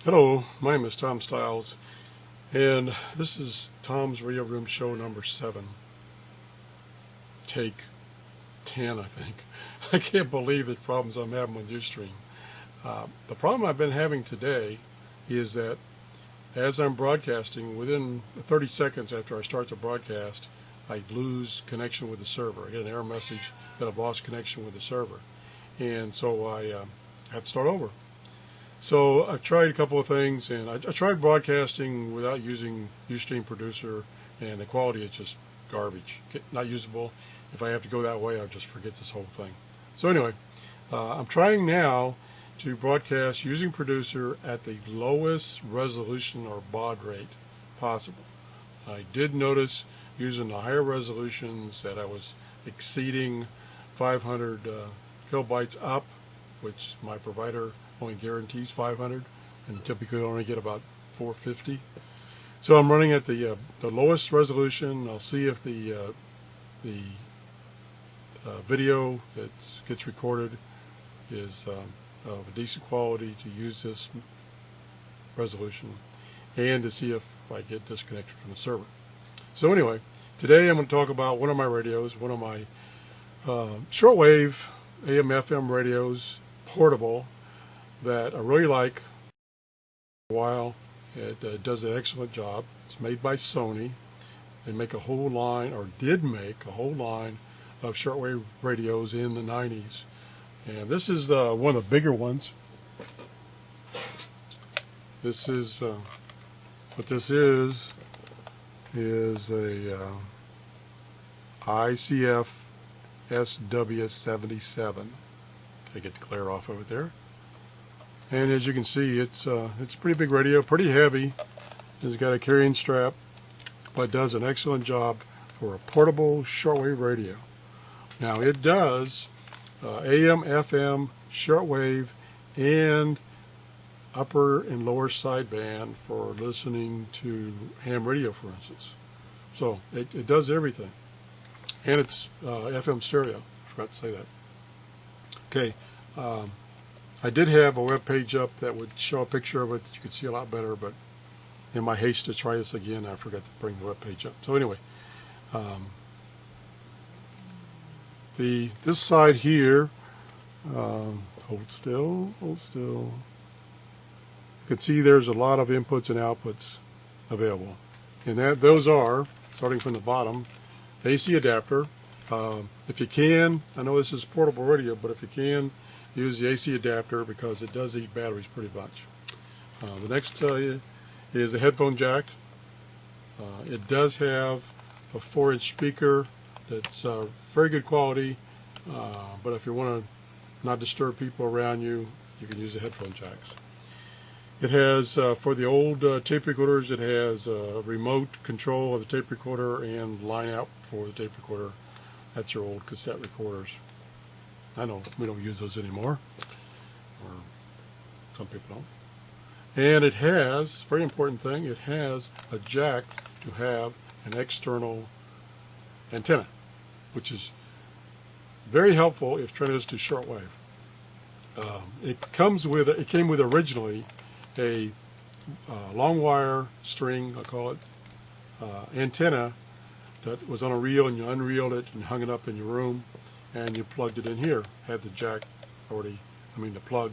Hello, my name is Tom Stiles, and this is Tom's Radio Room show number 7. Take 10, I think. I can't believe the problems I'm having with Ustream. The problem I've been having today is that as I'm broadcasting, within 30 seconds after I start the broadcast, I lose connection with the server. I get an error message that I've lost connection with the server. And so I have to start over. So I've tried a couple of things, and I tried broadcasting without using Ustream Producer, and the quality is just garbage, not usable. If I have to go that way, I'll just forget this whole thing. So anyway, I'm trying now to broadcast using Producer at the lowest resolution or baud rate possible. I did notice using the higher resolutions that I was exceeding 500 kilobytes up, which my provider only guarantees 500, and typically only get about 450. So I'm running at the lowest resolution. I'll see if the video that gets recorded is of a decent quality to use this resolution, and to see if I get disconnected from the server. So anyway, today I'm going to talk about one of my radios, one of my shortwave AM/FM radios, portable, that I really like for a while. It does an excellent job. It's made by Sony. They make a whole line, or did make a whole line, of shortwave radios in the 90s. And this is one of the bigger ones. This is, what this is a ICF-SW77. I get the glare off of it there. And as you can see, it's a pretty big radio, pretty heavy. It's got a carrying strap, but does an excellent job for a portable shortwave radio. Now it does AM, FM, shortwave, and upper and lower sideband for listening to ham radio, for instance. So it does everything. And it's FM stereo. I forgot to say that. Okay. I did have a web page up that would show a picture of it that you could see a lot better, but in my haste to try this again, I forgot to bring the web page up. So anyway, this side here, hold still. You can see there's a lot of inputs and outputs available, and those are, starting from the bottom, AC adapter. If you can, I know this is portable radio, but if you can, use the AC adapter because it does eat batteries pretty much. The next is the headphone jack. It does have a 4-inch speaker that's very good quality, but if you want to not disturb people around you, you can use the headphone jacks. It has, for the old tape recorders, it has a remote control of the tape recorder and line out for the tape recorder. That's your old cassette recorders. I know we don't use those anymore, or some people don't. And it has, very important thing, it has a jack to have an external antenna, which is very helpful if trying to listen to shortwave. It came with originally a long wire string, I'll call it, antenna that was on a reel, and you unreeled it and hung it up in your room, and you plugged it in here. Had the jack already, the plug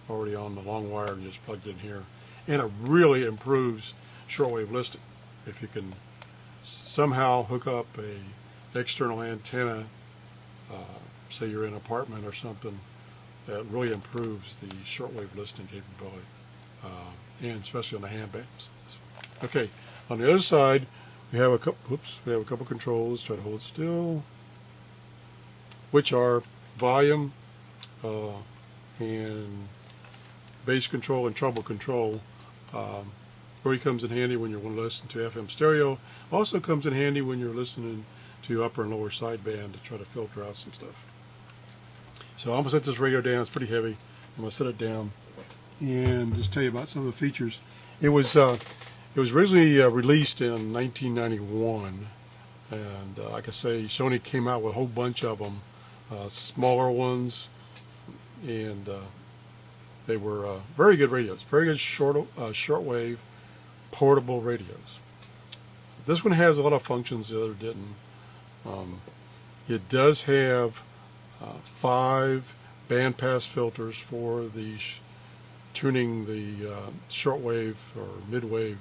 already on the long wire, and you just plugged it in here. And it really improves shortwave listening. If you can somehow hook up a external antenna, say you're in an apartment or something, that really improves the shortwave listening capability, and especially on the ham bands. Okay, on the other side, we have a couple controls. Try to hold still, which are volume and bass control and treble control. Really comes in handy when you want to listen to FM stereo. Also comes in handy when you're listening to upper and lower sideband to try to filter out some stuff. So I'm going to set this radio down. It's pretty heavy. I'm going to set it down and just tell you about some of the features. It was originally released in 1991, and like I say, Sony came out with a whole bunch of them, smaller ones, and They were very good radios, very good shortwave portable radios. This one has a lot of functions the other didn't. It does have 5 bandpass filters for the tuning the shortwave or midwave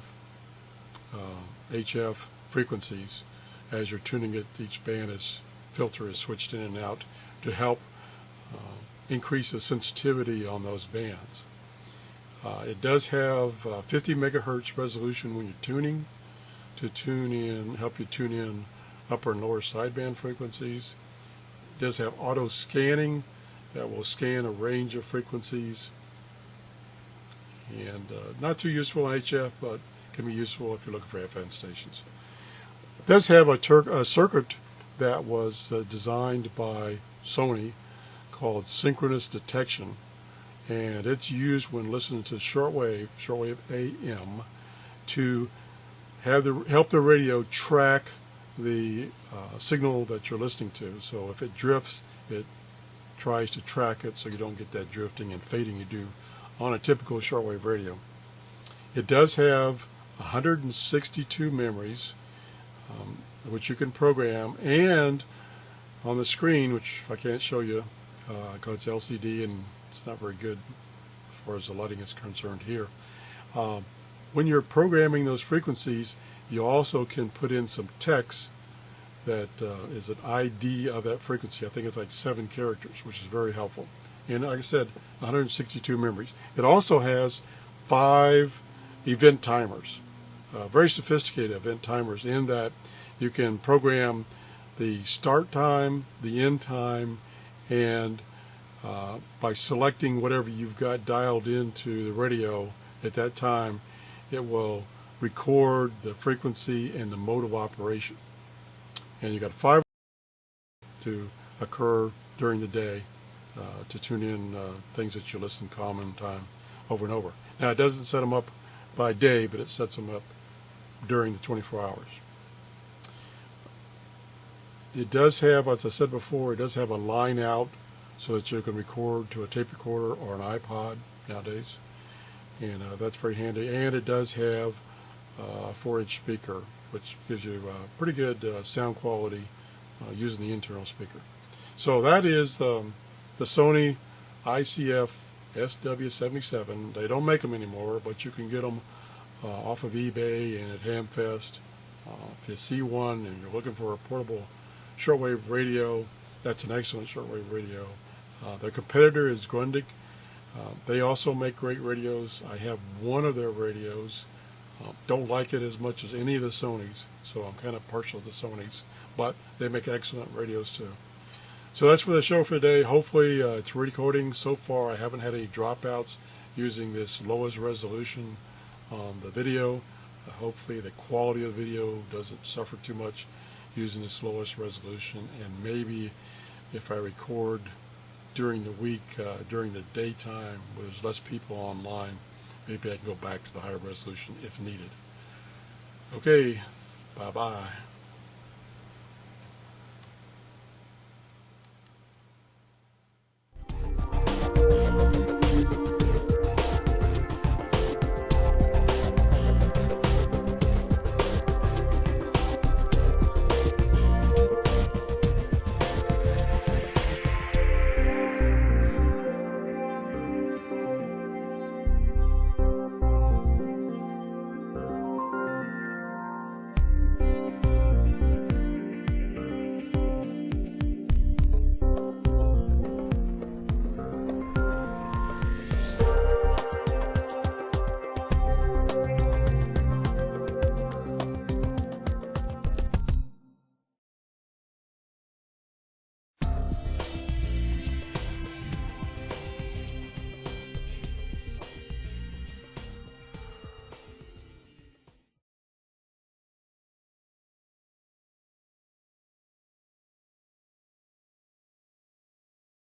HF frequencies as you're tuning it. Each filter is switched in and out to help increase the sensitivity on those bands. It does have 50 megahertz resolution when you're tuning to help you tune in upper and lower sideband frequencies. It does have auto scanning that will scan a range of frequencies, and not too useful in HF, but can be useful if you're looking for FM stations. It does have a circuit that was designed by Sony called synchronous detection, and it's used when listening to shortwave AM, to help the radio track the signal that you're listening to. So if it drifts, it tries to track it so you don't get that drifting and fading you do on a typical shortwave radio. It does have 162 memories, which you can program, and on the screen, which I can't show you because it's LCD and it's not very good as far as the lighting is concerned here. When you're programming those frequencies, you also can put in some text that is an ID of that frequency. I think it's like 7 characters, which is very helpful. And like I said, 162 memories. It also has 5 event timers, very sophisticated event timers, in that you can program the start time, the end time, and by selecting whatever you've got dialed into the radio at that time, it will record the frequency and the mode of operation. And you got 5 to occur during the day to tune in things that you listen common time over and over. Now, it doesn't set them up by day, but it sets them up during the 24 hours. It does have, as I said before, it does have a line out so that you can record to a tape recorder or an iPod nowadays, and that's very handy. And it does have a 4-inch speaker, which gives you pretty good sound quality using the internal speaker. So that is the Sony ICF-SW77. They don't make them anymore, but you can get them off of eBay and at Hamfest. If you see one and you're looking for a portable shortwave radio, that's an excellent shortwave radio. Their competitor is Grundig. They also make great radios. I have one of their radios. Don't like it as much as any of the Sonys, so I'm kind of partial to Sonys, but they make excellent radios too. So that's for the show for today. Hopefully it's recording. So far I haven't had any dropouts using this lowest resolution on the video. Hopefully the quality of the video doesn't suffer too much using this lowest resolution, and maybe if I record during the week, during the daytime where there's less people online, maybe I can go back to the higher resolution if needed. Okay, bye-bye.